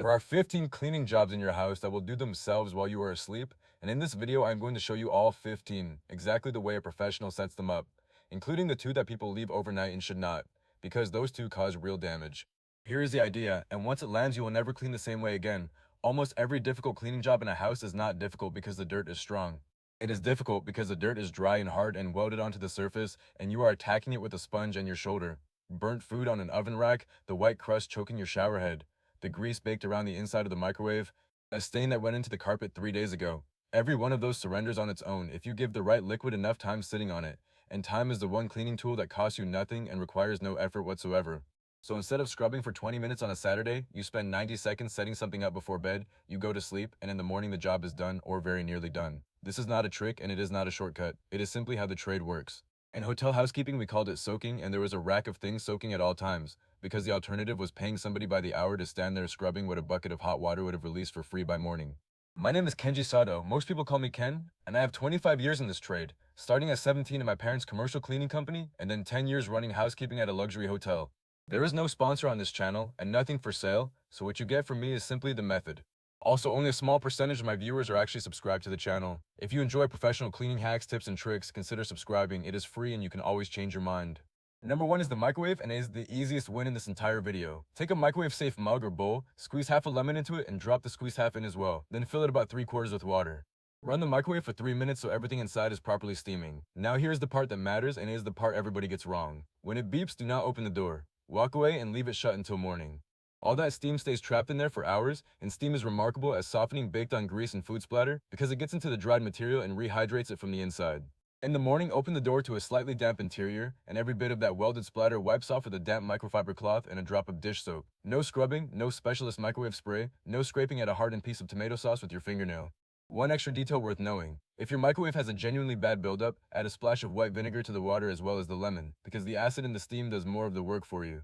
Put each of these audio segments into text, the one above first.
There are 15 cleaning jobs in your house that will do themselves while you are asleep, and in this video I'm going to show you all 15, exactly the way a professional sets them up, including the two that people leave overnight and should not, because those two cause real damage. Here is the idea, and once it lands you will never clean the same way again. Almost every difficult cleaning job in a house is not difficult because the dirt is strong. It is difficult because the dirt is dry and hard and welded onto the surface, and you are attacking it with a sponge and your shoulder. Burnt food on an oven rack, the white crust choking your shower head, the grease baked around the inside of the microwave, a stain that went into the carpet 3 days ago. Every one of those surrenders on its own if you give the right liquid enough time sitting on it, and time is the one cleaning tool that costs you nothing and requires no effort whatsoever. So instead of scrubbing for 20 minutes on a Saturday, you spend 90 seconds setting something up before bed, you go to sleep, and in the morning the job is done or very nearly done. This is not a trick and it is not a shortcut. It is simply how the trade works. In hotel housekeeping, we called it soaking, and there was a rack of things soaking at all times, because the alternative was paying somebody by the hour to stand there scrubbing what a bucket of hot water would have released for free by morning. My name is Kenji Sato. Most people call me Ken, and I have 25 years in this trade, starting at 17 in my parents' commercial cleaning company, and then 10 years running housekeeping at a luxury hotel. There is no sponsor on this channel, and nothing for sale, so what you get from me is simply the method. Also, only a small percentage of my viewers are actually subscribed to the channel. If you enjoy professional cleaning hacks, tips, and tricks, consider subscribing. It is free and you can always change your mind. Number 1 is the microwave, and it is the easiest win in this entire video. Take a microwave-safe mug or bowl, squeeze half a lemon into it, and drop the squeezed half in as well. Then fill it about 3/4 with water. Run the microwave for 3 minutes so everything inside is properly steaming. Now here's the part that matters, and it is the part everybody gets wrong. When it beeps, do not open the door. Walk away and leave it shut until morning. All that steam stays trapped in there for hours, and steam is remarkable as softening baked on grease and food splatter because it gets into the dried material and rehydrates it from the inside. In the morning, open the door to a slightly damp interior, and every bit of that welded splatter wipes off with a damp microfiber cloth and a drop of dish soap. No scrubbing, no specialist microwave spray, no scraping at a hardened piece of tomato sauce with your fingernail. One extra detail worth knowing. If your microwave has a genuinely bad buildup, add a splash of white vinegar to the water as well as the lemon, because the acid in the steam does more of the work for you.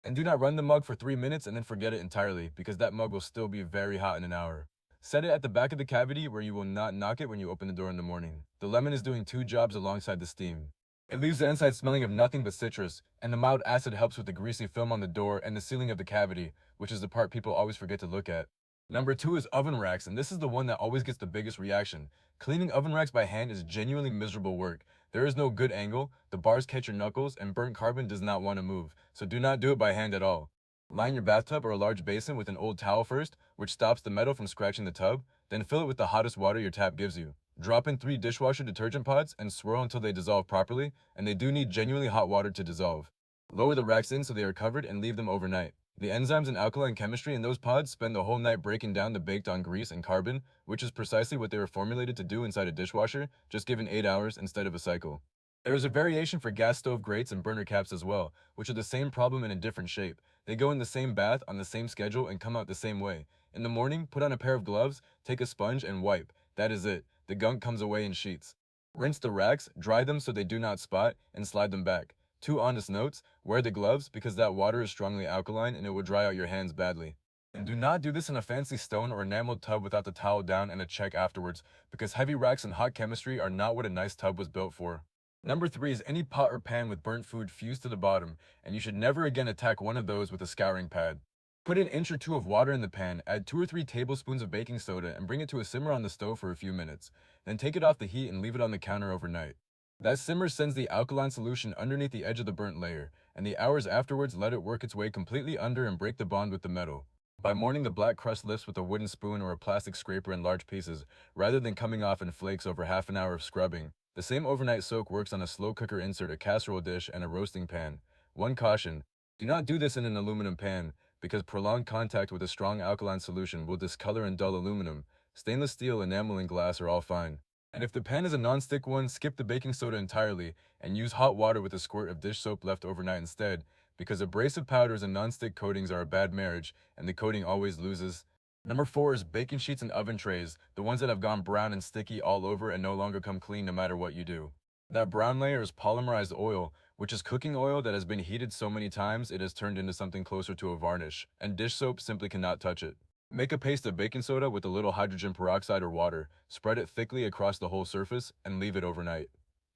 And do not run the mug for 3 minutes and then forget it entirely, because that mug will still be very hot in an hour. Set it at the back of the cavity where you will not knock it when you open the door in the morning. The lemon is doing two jobs alongside the steam. It leaves the inside smelling of nothing but citrus, and the mild acid helps with the greasy film on the door and the sealing of the cavity, which is the part people always forget to look at. Number 2 is oven racks, and this is the one that always gets the biggest reaction. Cleaning oven racks by hand is genuinely miserable work. There is no good angle, the bars catch your knuckles, and burnt carbon does not want to move, so do not do it by hand at all. Line your bathtub or a large basin with an old towel first, which stops the metal from scratching the tub, then fill it with the hottest water your tap gives you. Drop in 3 dishwasher detergent pods and swirl until they dissolve properly, and they do need genuinely hot water to dissolve. Lower the racks in so they are covered and leave them overnight. The enzymes and alkaline chemistry in those pods spend the whole night breaking down the baked on grease and carbon, which is precisely what they were formulated to do inside a dishwasher, just given 8 hours instead of a cycle. There is a variation for gas stove grates and burner caps as well, which are the same problem in a different shape. They go in the same bath on the same schedule and come out the same way. In the morning, put on a pair of gloves, take a sponge, and wipe. That is it. The gunk comes away in sheets. Rinse the racks, dry them so they do not spot, and slide them back. 2 honest notes: wear the gloves because that water is strongly alkaline and it will dry out your hands badly. And do not do this in a fancy stone or enameled tub without the towel down and a check afterwards, because heavy racks and hot chemistry are not what a nice tub was built for. Number 3 is any pot or pan with burnt food fused to the bottom, and you should never again attack one of those with a scouring pad. Put an inch or two of water in the pan, add 2 or 3 tablespoons of baking soda, and bring it to a simmer on the stove for a few minutes. Then take it off the heat and leave it on the counter overnight. That simmer sends the alkaline solution underneath the edge of the burnt layer, and the hours afterwards let it work its way completely under and break the bond with the metal. By morning, the black crust lifts with a wooden spoon or a plastic scraper in large pieces, rather than coming off in flakes over half an hour of scrubbing. The same overnight soak works on a slow cooker insert, a casserole dish, and a roasting pan. One caution: do not do this in an aluminum pan, because prolonged contact with a strong alkaline solution will discolor and dull aluminum. Stainless steel, enamel, and glass are all fine. And if the pan is a non-stick one, skip the baking soda entirely and use hot water with a squirt of dish soap left overnight instead, because abrasive powders and non-stick coatings are a bad marriage, and the coating always loses. Number 4 is baking sheets and oven trays, the ones that have gone brown and sticky all over and no longer come clean no matter what you do. That brown layer is polymerized oil, which is cooking oil that has been heated so many times it has turned into something closer to a varnish, and dish soap simply cannot touch it. Make a paste of baking soda with a little hydrogen peroxide or water, spread it thickly across the whole surface, and leave it overnight.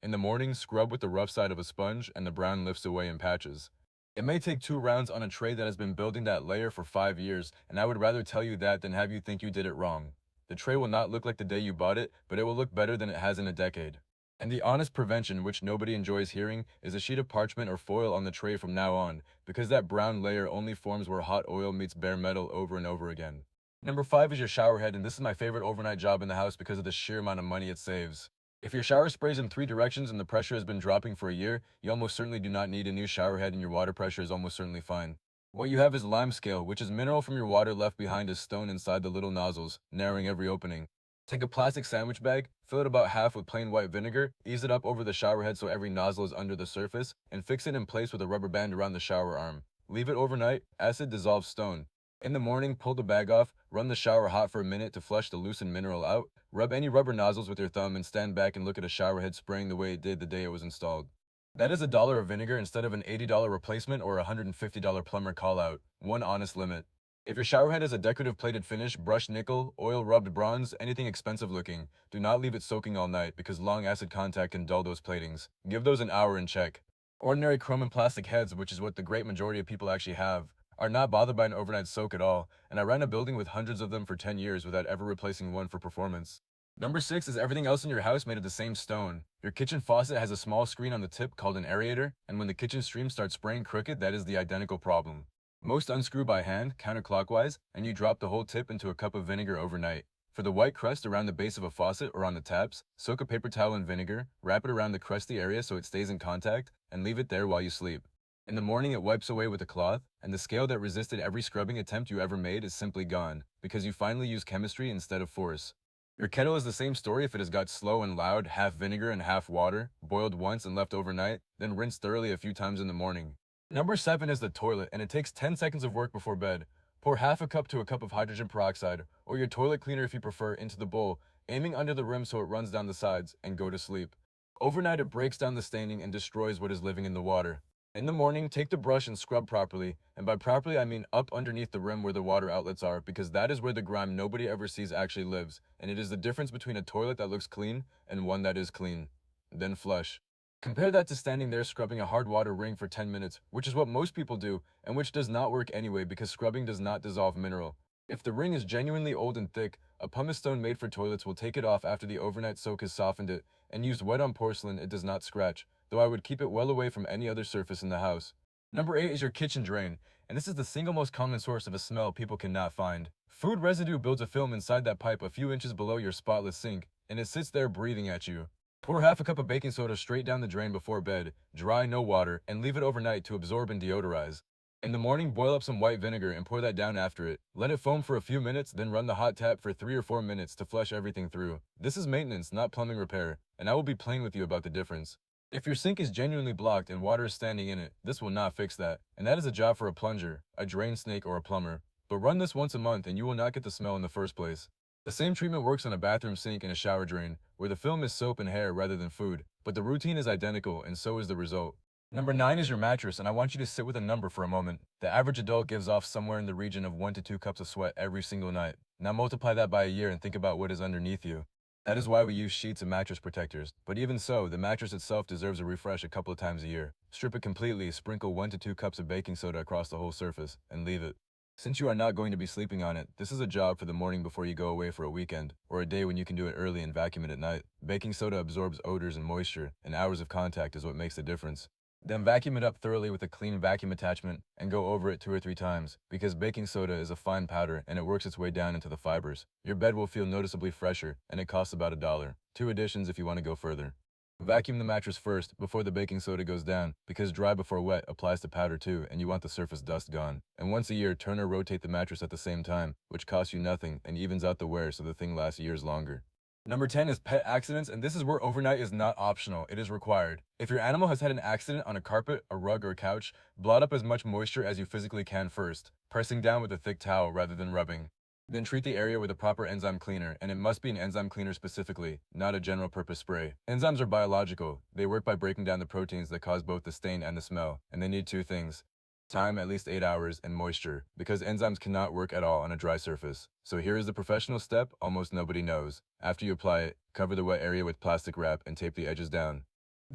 In the morning, scrub with the rough side of a sponge and the brown lifts away in patches. It may take 2 rounds on a tray that has been building that layer for 5 years, and I would rather tell you that than have you think you did it wrong. The tray will not look like the day you bought it, but it will look better than it has in a decade. And the honest prevention, which nobody enjoys hearing, is a sheet of parchment or foil on the tray from now on, because that brown layer only forms where hot oil meets bare metal over and over again. Number 5 is your shower head, and this is my favorite overnight job in the house because of the sheer amount of money it saves. If your shower sprays in 3 directions and the pressure has been dropping for a year, you almost certainly do not need a new shower head and your water pressure is almost certainly fine. What you have is lime scale, which is mineral from your water left behind as stone inside the little nozzles, narrowing every opening. Take a plastic sandwich bag, fill it about half with plain white vinegar, ease it up over the shower head so every nozzle is under the surface, and fix it in place with a rubber band around the shower arm. Leave it overnight, acid dissolves stone. In the morning, pull the bag off, run the shower hot for a minute to flush the loosened mineral out, rub any rubber nozzles with your thumb and stand back and look at a shower head spraying the way it did the day it was installed. That is $1 of vinegar instead of an $80 replacement or a $150 plumber call-out. One honest limit. If your shower head has a decorative plated finish, brushed nickel, oil-rubbed bronze, anything expensive looking, do not leave it soaking all night because long acid contact can dull those platings. Give those an hour and check. Ordinary chrome and plastic heads, which is what the great majority of people actually have, are not bothered by an overnight soak at all, and I ran a building with hundreds of them for 10 years without ever replacing one for performance. Number 6 is everything else in your house made of the same stone. Your kitchen faucet has a small screen on the tip called an aerator, and when the kitchen stream starts spraying crooked, that is the identical problem. Most unscrew by hand, counterclockwise, and you drop the whole tip into a cup of vinegar overnight. For the white crust around the base of a faucet or on the taps, soak a paper towel in vinegar, wrap it around the crusty area so it stays in contact, and leave it there while you sleep. In the morning, it wipes away with a cloth, and the scale that resisted every scrubbing attempt you ever made is simply gone, because you finally use chemistry instead of force. Your kettle is the same story if it has got slow and loud, half vinegar and half water, boiled once and left overnight, then rinsed thoroughly a few times in the morning. Number 7 is the toilet, and it takes 10 seconds of work before bed. Pour half a cup to a cup of hydrogen peroxide, or your toilet cleaner if you prefer, into the bowl, aiming under the rim so it runs down the sides, and go to sleep. Overnight, it breaks down the staining and destroys what is living in the water. In the morning, take the brush and scrub properly, and by properly I mean up underneath the rim where the water outlets are, because that is where the grime nobody ever sees actually lives, and it is the difference between a toilet that looks clean and one that is clean. Then flush. Compare that to standing there scrubbing a hard water ring for 10 minutes, which is what most people do, and which does not work anyway because scrubbing does not dissolve mineral. If the ring is genuinely old and thick, a pumice stone made for toilets will take it off after the overnight soak has softened it, and used wet on porcelain it does not scratch, though I would keep it well away from any other surface in the house. Number 8 is your kitchen drain, and this is the single most common source of a smell people cannot find. Food residue builds a film inside that pipe a few inches below your spotless sink, and it sits there breathing at you. Pour half a cup of baking soda straight down the drain before bed, dry, no water, and leave it overnight to absorb and deodorize. In the morning, boil up some white vinegar and pour that down after it. Let it foam for a few minutes, then run the hot tap for 3 or 4 minutes to flush everything through. This is maintenance, not plumbing repair, and I will be plain with you about the difference. If your sink is genuinely blocked and water is standing in it, this will not fix that, and that is a job for a plunger, a drain snake, or a plumber. But run this once a month and you will not get the smell in the first place. The same treatment works on a bathroom sink and a shower drain, where the film is soap and hair rather than food, but the routine is identical and so is the result. Number 9 is your mattress, and I want you to sit with a number for a moment. The average adult gives off somewhere in the region of 1 to 2 cups of sweat every single night. Now multiply that by a year and think about what is underneath you. That is why we use sheets and mattress protectors, but even so, the mattress itself deserves a refresh a couple of times a year. Strip it completely, sprinkle 1 to 2 cups of baking soda across the whole surface, and leave it. Since you are not going to be sleeping on it, this is a job for the morning before you go away for a weekend, or a day when you can do it early and vacuum it at night. Baking soda absorbs odors and moisture, and hours of contact is what makes the difference. Then vacuum it up thoroughly with a clean vacuum attachment and go over it 2 or 3 times, because baking soda is a fine powder and it works its way down into the fibers. Your bed will feel noticeably fresher, and it costs about $1. 2 additions if you want to go further. Vacuum the mattress first, before the baking soda goes down, because dry before wet applies to powder too, and you want the surface dust gone. And once a year, turn or rotate the mattress at the same time, which costs you nothing and evens out the wear so the thing lasts years longer. Number 10 is pet accidents, and this is where overnight is not optional, it is required. If your animal has had an accident on a carpet, a rug, or a couch, blot up as much moisture as you physically can first, pressing down with a thick towel rather than rubbing. Then treat the area with a proper enzyme cleaner, and it must be an enzyme cleaner specifically, not a general purpose spray. Enzymes are biological. They work by breaking down the proteins that cause both the stain and the smell, and they need 2 things. Time, at least 8 hours, and moisture, because enzymes cannot work at all on a dry surface. So here is the professional step almost nobody knows. After you apply it, cover the wet area with plastic wrap and tape the edges down.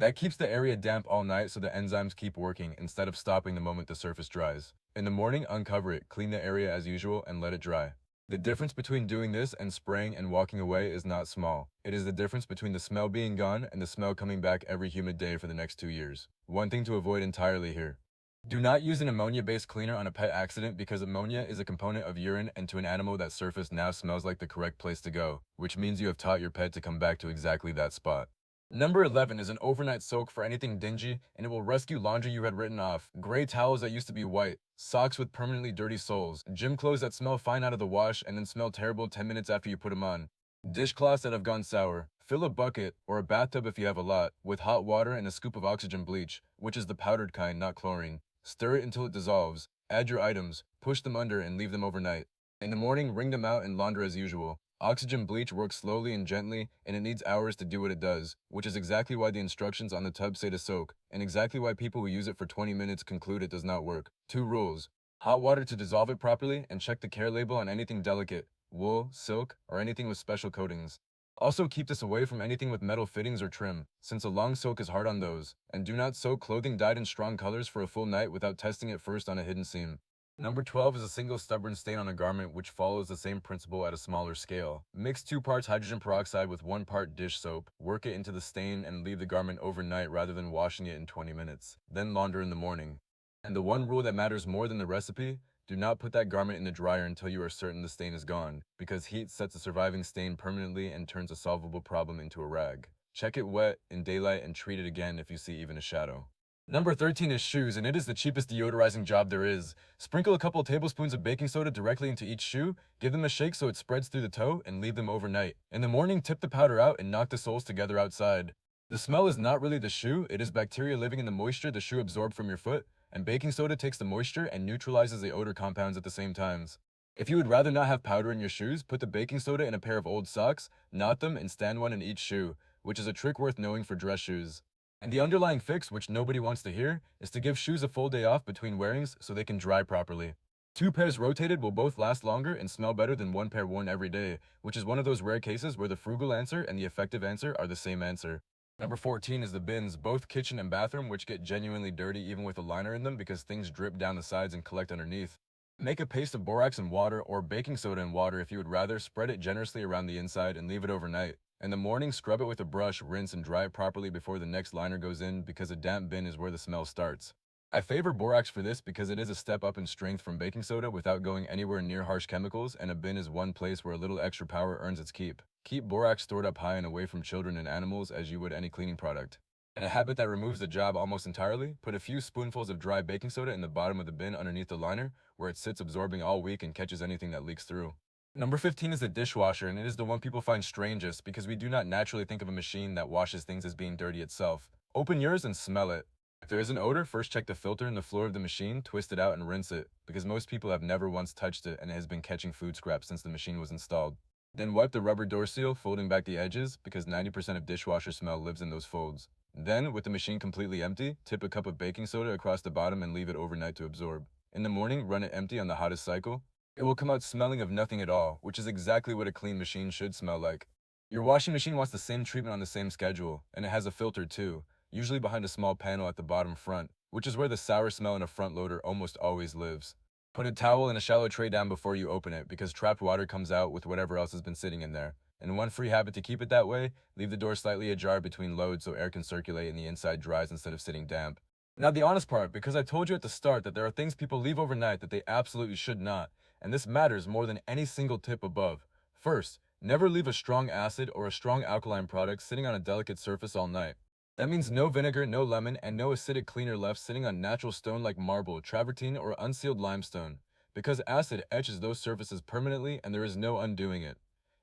That keeps the area damp all night so the enzymes keep working instead of stopping the moment the surface dries. In the morning, uncover it, clean the area as usual, and let it dry. The difference between doing this and spraying and walking away is not small. It is the difference between the smell being gone and the smell coming back every humid day for the next 2 years. One thing to avoid entirely here. Do not use an ammonia-based cleaner on a pet accident because ammonia is a component of urine, and to an animal that surface now smells like the correct place to go, which means you have taught your pet to come back to exactly that spot. Number 11 is an overnight soak for anything dingy, and it will rescue laundry you had written off, gray towels that used to be white, socks with permanently dirty soles, gym clothes that smell fine out of the wash and then smell terrible 10 minutes after you put them on, dishcloths that have gone sour. Fill a bucket, or a bathtub if you have a lot, with hot water and a scoop of oxygen bleach, which is the powdered kind, not chlorine. Stir it until it dissolves. Add your items, push them under, and leave them overnight. In the morning, wring them out and launder as usual. Oxygen bleach works slowly and gently, and it needs hours to do what it does, which is exactly why the instructions on the tub say to soak, and exactly why people who use it for 20 minutes conclude it does not work. 2 rules. Hot water to dissolve it properly, and check the care label on anything delicate, wool, silk, or anything with special coatings. Also, keep this away from anything with metal fittings or trim, since a long soak is hard on those, and do not soak clothing dyed in strong colors for a full night without testing it first on a hidden seam. Number 12 is a single stubborn stain on a garment which follows the same principle at a smaller scale. Mix 2 parts hydrogen peroxide with 1 part dish soap, work it into the stain, and leave the garment overnight rather than washing it in 20 minutes. Then launder in the morning. And the one rule that matters more than the recipe: do not put that garment in the dryer until you are certain the stain is gone, because heat sets a surviving stain permanently and turns a solvable problem into a rag. Check it wet, in daylight, and treat it again if you see even a shadow. Number 13 is shoes, and it is the cheapest deodorizing job there is. Sprinkle a couple tablespoons of baking soda directly into each shoe, give them a shake so it spreads through the toe, and leave them overnight. In the morning, tip the powder out and knock the soles together outside. The smell is not really the shoe, it is bacteria living in the moisture the shoe absorbed from your foot, and baking soda takes the moisture and neutralizes the odor compounds at the same times. If you would rather not have powder in your shoes, put the baking soda in a pair of old socks, knot them, and stand one in each shoe, which is a trick worth knowing for dress shoes. And the underlying fix, which nobody wants to hear, is to give shoes a full day off between wearings so they can dry properly. 2 pairs rotated will both last longer and smell better than 1 pair worn every day, which is one of those rare cases where the frugal answer and the effective answer are the same answer. Number 14 is the bins, both kitchen and bathroom, which get genuinely dirty even with a liner in them because things drip down the sides and collect underneath. Make a paste of borax and water, or baking soda and water if you would rather, spread it generously around the inside and leave it overnight. In the morning, scrub it with a brush, rinse, and dry it properly before the next liner goes in because a damp bin is where the smell starts. I favor borax for this because it is a step up in strength from baking soda without going anywhere near harsh chemicals, and a bin is one place where a little extra power earns its keep. Keep borax stored up high and away from children and animals as you would any cleaning product. And a habit that removes the job almost entirely: put a few spoonfuls of dry baking soda in the bottom of the bin underneath the liner, where it sits absorbing all week and catches anything that leaks through. Number 15 is the dishwasher, and it is the one people find strangest because we do not naturally think of a machine that washes things as being dirty itself. Open yours and smell it. If there is an odor, first check the filter in the floor of the machine, twist it out, and rinse it, because most people have never once touched it and it has been catching food scraps since the machine was installed. Then wipe the rubber door seal, folding back the edges, because 90% of dishwasher smell lives in those folds. Then, with the machine completely empty, tip a cup of baking soda across the bottom and leave it overnight to absorb. In the morning, run it empty on the hottest cycle. It will come out smelling of nothing at all, which is exactly what a clean machine should smell like. Your washing machine wants the same treatment on the same schedule, and it has a filter too, usually behind a small panel at the bottom front, which is where the sour smell in a front loader almost always lives. Put a towel and a shallow tray down before you open it, because trapped water comes out with whatever else has been sitting in there. And one free habit to keep it that way: leave the door slightly ajar between loads so air can circulate and the inside dries instead of sitting damp. Now the honest part, because I told you at the start that there are things people leave overnight that they absolutely should not, and this matters more than any single tip above. First, never leave a strong acid or a strong alkaline product sitting on a delicate surface all night. That means no vinegar, no lemon, and no acidic cleaner left sitting on natural stone like marble, travertine, or unsealed limestone, because acid etches those surfaces permanently and there is no undoing it.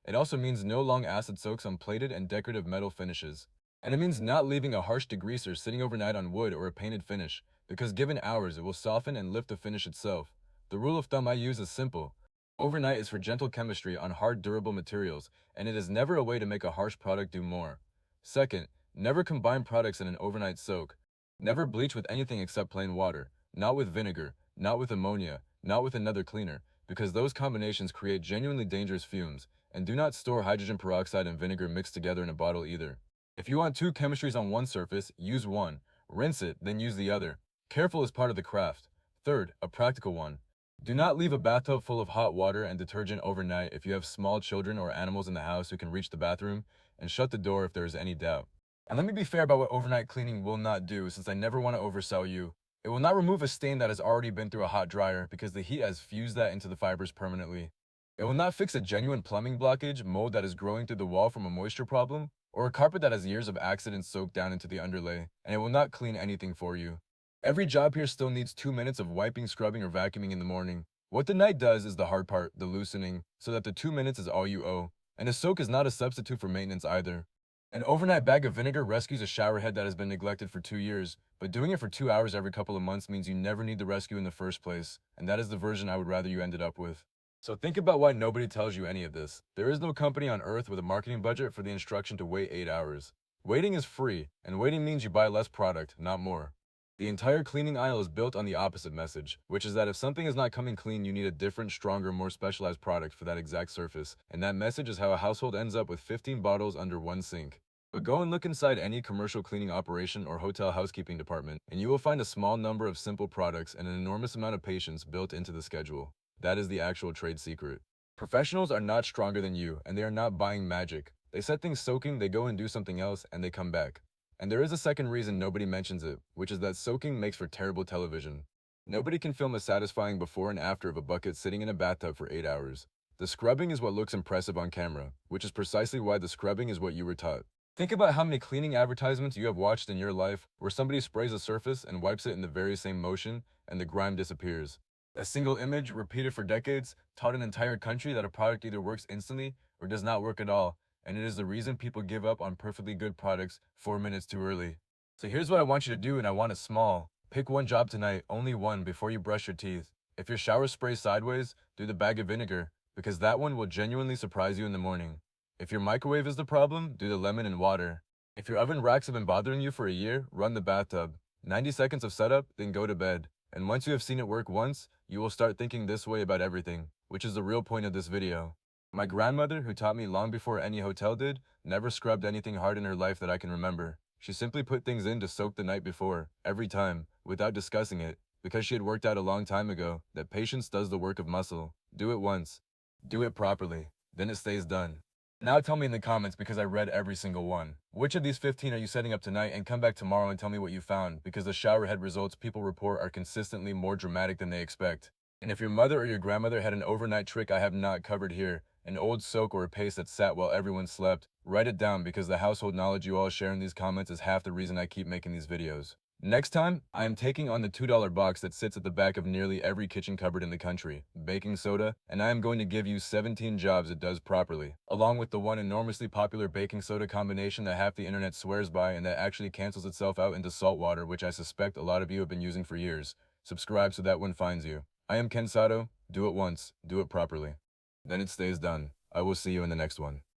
It also means no long acid soaks on plated and decorative metal finishes. And it means not leaving a harsh degreaser sitting overnight on wood or a painted finish, because given hours it will soften and lift the finish itself. The rule of thumb I use is simple: overnight is for gentle chemistry on hard, durable materials, and it is never a way to make a harsh product do more. Second, never combine products in an overnight soak. Never bleach with anything except plain water, not with vinegar, not with ammonia, not with another cleaner, because those combinations create genuinely dangerous fumes. And do not store hydrogen peroxide and vinegar mixed together in a bottle either. If you want two chemistries on one surface, use one. Rinse it, then use the other. Careful is part of the craft. Third, a practical one. Do not leave a bathtub full of hot water and detergent overnight if you have small children or animals in the house who can reach the bathroom, and shut the door if there is any doubt. And let me be fair about what overnight cleaning will not do, since I never want to oversell you. It will not remove a stain that has already been through a hot dryer because the heat has fused that into the fibers permanently. It will not fix a genuine plumbing blockage, mold that is growing through the wall from a moisture problem, or a carpet that has years of accidents soaked down into the underlay, and it will not clean anything for you. Every job here still needs 2 minutes of wiping, scrubbing, or vacuuming in the morning. What the night does is the hard part, the loosening, so that the 2 minutes is all you owe. And a soak is not a substitute for maintenance either. An overnight bag of vinegar rescues a shower head that has been neglected for 2 years, but doing it for 2 hours every couple of months means you never need the rescue in the first place, and that is the version I would rather you ended up with. So think about why nobody tells you any of this. There is no company on earth with a marketing budget for the instruction to wait 8 hours. Waiting is free, and waiting means you buy less product, not more. The entire cleaning aisle is built on the opposite message, which is that if something is not coming clean, you need a different, stronger, more specialized product for that exact surface, and that message is how a household ends up with 15 bottles under one sink. But go and look inside any commercial cleaning operation or hotel housekeeping department, and you will find a small number of simple products and an enormous amount of patience built into the schedule. That is the actual trade secret. Professionals are not stronger than you, and they are not buying magic. They set things soaking, they go and do something else, and they come back. And there is a second reason nobody mentions it, which is that soaking makes for terrible television. Nobody can film a satisfying before and after of a bucket sitting in a bathtub for 8 hours. The scrubbing is what looks impressive on camera, which is precisely why the scrubbing is what you were taught. Think about how many cleaning advertisements you have watched in your life where somebody sprays a surface and wipes it in the very same motion, and the grime disappears. A single image, repeated for decades, taught an entire country that a product either works instantly or does not work at all, and it is the reason people give up on perfectly good products 4 minutes too early. So here's what I want you to do, and I want it small. Pick one job tonight, only one, before you brush your teeth. If your shower sprays sideways, do the bag of vinegar, because that one will genuinely surprise you in the morning. If your microwave is the problem, do the lemon and water. If your oven racks have been bothering you for a year, run the bathtub. 90 seconds of setup, then go to bed. And once you have seen it work once, you will start thinking this way about everything, which is the real point of this video. My grandmother, who taught me long before any hotel did, never scrubbed anything hard in her life that I can remember. She simply put things in to soak the night before, every time, without discussing it, because she had worked out a long time ago that patience does the work of muscle. Do it once. Do it properly. Then it stays done. Now tell me in the comments, because I read every single one. Which of these 15 are you setting up tonight, and come back tomorrow and tell me what you found, because the shower head results people report are consistently more dramatic than they expect. And if your mother or your grandmother had an overnight trick I have not covered here, an old soak or a paste that sat while everyone slept, write it down, because the household knowledge you all share in these comments is half the reason I keep making these videos. Next time, I am taking on the $2 box that sits at the back of nearly every kitchen cupboard in the country, baking soda, and I am going to give you 17 jobs it does properly, along with the one enormously popular baking soda combination that half the internet swears by and that actually cancels itself out into salt water, which I suspect a lot of you have been using for years. Subscribe so that one finds you. I am Ken Sato. Do it once, do it properly. Then it stays done. I will see you in the next one.